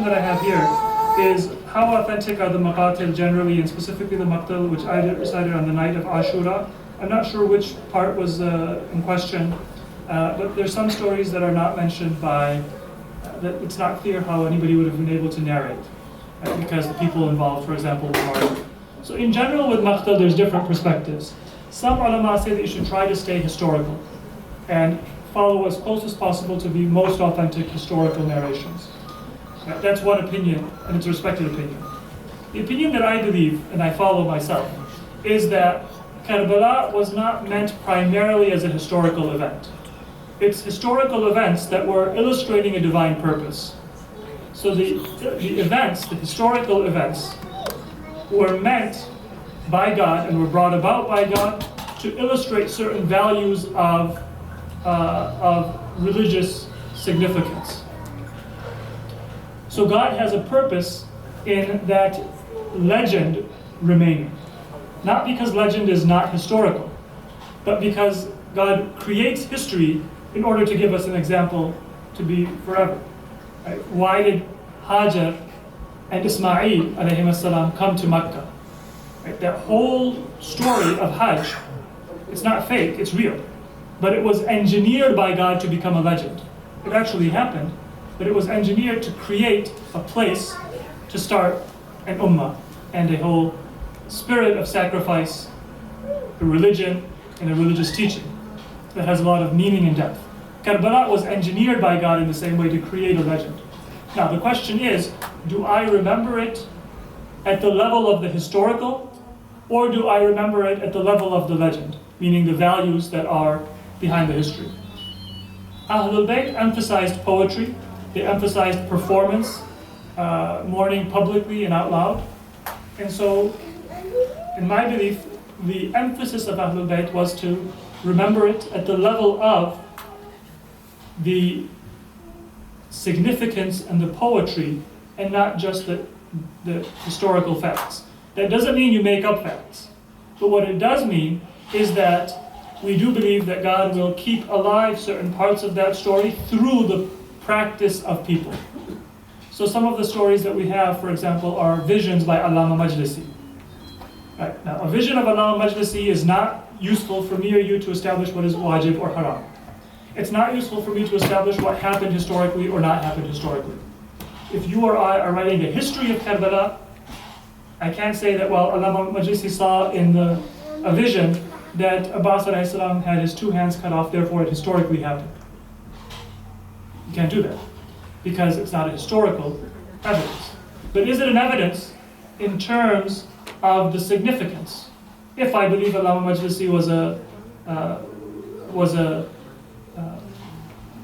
question that I have here is, how authentic are the Maghatel generally, and specifically the Maghatel which I recited on the night of Ashura? I'm not sure which part was in question, but there's some stories that are not mentioned by, that it's not clear how anybody would have been able to narrate, right? Because the people involved, for example, were martyred. So in general with Maghatel, there's different perspectives. Some ulama say that you should try to stay historical and follow as close as possible to the most authentic historical narrations. That's one opinion, and it's a respected opinion. The opinion that I believe, and I follow myself, is that Karbala was not meant primarily as a historical event. It's historical events that were illustrating a divine purpose. So the events, the historical events, were meant by God and were brought about by God to illustrate certain values of religious significance. So God has a purpose in that legend remaining. Not because legend is not historical, but because God creates history in order to give us an example to be forever. Right? Why did Hajar and Ismail alayhim salam come to Makkah? Right? That whole story of Hajj, it's not fake, it's real. But it was engineered by God to become a legend. It actually happened, but it was engineered to create a place to start an ummah and a whole spirit of sacrifice, a religion, and a religious teaching that has a lot of meaning and depth. Karbala was engineered by God in the same way to create a legend. Now the question is, do I remember it at the level of the historical, or do I remember it at the level of the legend, meaning the values that are behind the history? Ahlul Bayt emphasized poetry, they emphasized performance, mourning publicly and out loud. And so, in my belief, the emphasis of Ahlul Bayt was to remember it at the level of the significance and the poetry, and not just the historical facts. That doesn't mean you make up facts, but what it does mean is that we do believe that God will keep alive certain parts of that story through the practice of people. So some of the stories that we have, for example, are visions by Allama Majlisi. Right. Now, a vision of Allama Majlisi is not useful for me or you to establish what is wajib or haram. It's not useful for me to establish what happened historically or not happened historically. If you or I are writing a history of Karbala, I can't say that, well, Allama Majlisi saw in a vision that Abbas a.s. had his two hands cut off, therefore it historically happened. You can't do that, because it's not a historical evidence. But is it an evidence in terms of the significance? If I believe Allama Majlisi was a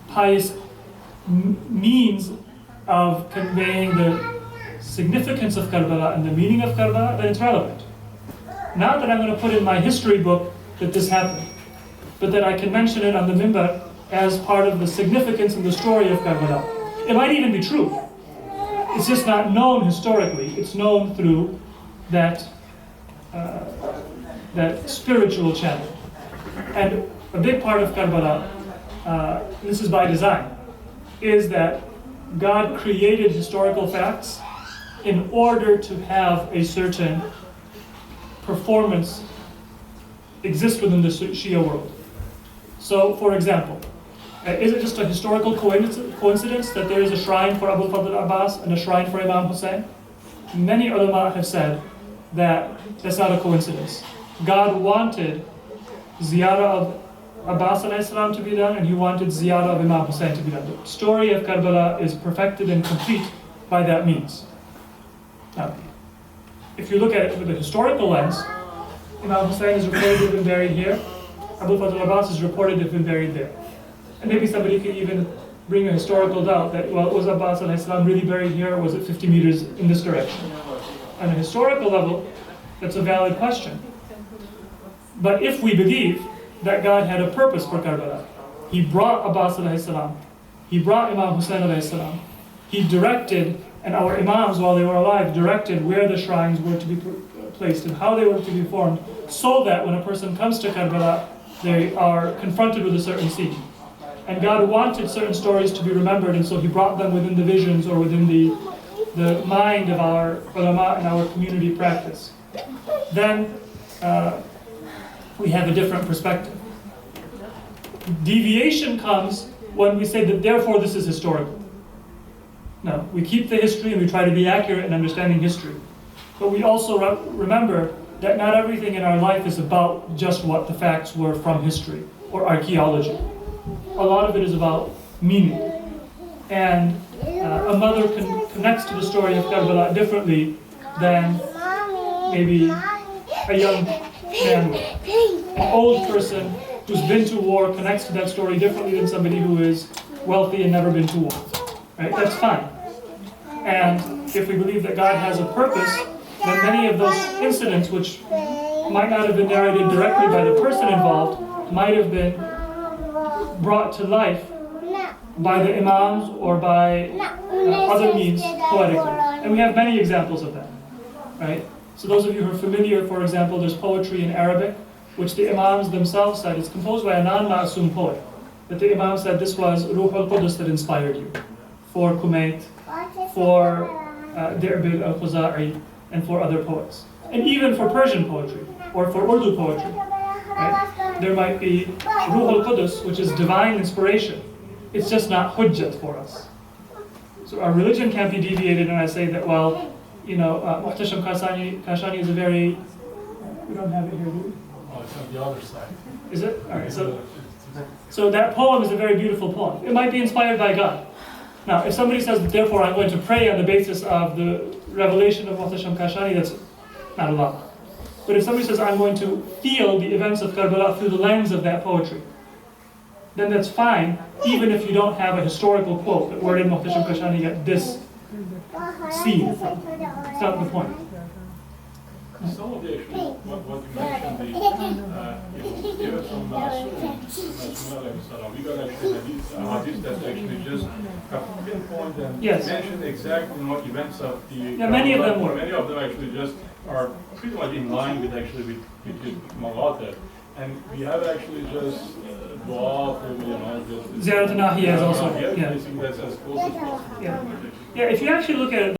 pious means of conveying the significance of Karbala and the meaning of Karbala, then it's relevant. Not that I'm going to put in my history book that this happened, but that I can mention it on the minbar as part of the significance and the story of Karbala. It might even be true. It's just not known historically. It's known through that spiritual channel. And a big part of Karbala, this is by design, is that God created historical facts in order to have a certain performance exist within the Shia world. So, for example, is it just a historical coincidence that there is a shrine for Abu Fadl Abbas and a shrine for Imam Hussein? Many ulama have said that that's not a coincidence. God wanted ziyarah of Abbas a.s. to be done, and he wanted ziyarah of Imam Hussein to be done. The story of Karbala is perfected and complete by that means. Now, if you look at it with a historical lens, Imam Hussein is reported to have been buried here, Abu Fadl Abbas is reported to have been buried there. And maybe somebody could even bring a historical doubt that, well, was Abbas a.s. really buried here, or was it 50 meters in this direction? On a historical level, that's a valid question. But if we believe that God had a purpose for Karbala, He brought Abbas a.s., He brought Imam Hussein a.s., He directed, and our Imams, while they were alive, directed where the shrines were to be placed and how they were to be formed, so that when a person comes to Karbala, they are confronted with a certain scene. And God wanted certain stories to be remembered, and so He brought them within the visions or within the the mind of our ulama and our community practice, then we have a different perspective. Deviation comes when we say that therefore this is historical. No, we keep the history and we try to be accurate in understanding history. But we also remember that not everything in our life is about just what the facts were from history or archaeology. A lot of it is about meaning. And a mother connects to the story of Karbala differently than maybe a young man. An old person who's been to war connects to that story differently than somebody who is wealthy and never been to war. Right? That's fine. And if we believe that God has a purpose, then many of those incidents, which might not have been narrated directly by the person involved, might have been brought to life by the imams or by other means poetically. And we have many examples of that. Right? So those of you who are familiar, for example, there's poetry in Arabic, which the imams themselves said, it's composed by a non-ma'asum poet, that the imam said this was Ruh al-Qudus that inspired you, for Kumayt, for Dirbil al-Khuza'i, and for other poets. And even for Persian poetry, or for Urdu poetry. Right? There might be Ruh al-Qudus, which is divine inspiration. It's just not hujjat for us. So our religion can't be deviated, and I say that, well, Muhtasham Kashani is a very, we don't have it here, do we? Oh, it's on the other side. Is it? All right, so that poem is a very beautiful poem. It might be inspired by God. Now, if somebody says that therefore I'm going to pray on the basis of the revelation of Muhtasham Kashani, that's not allowed. But if somebody says I'm going to feel the events of Karbala through the lens of that poetry, then that's fine, even if you don't have a historical quote that where did Muhtasham Kashani get this scene from. It's not the point. Some of the actually, what you mentioned, even from we got actually hadith that actually just pinpoint and mention exactly events of the. Yeah, many of them were. Many of them actually just are pretty much in line with actually with Maghatel. And we have actually just dua for Ziyarat al-Nahiya is also that's as close as possible. Yeah, if you actually look at it.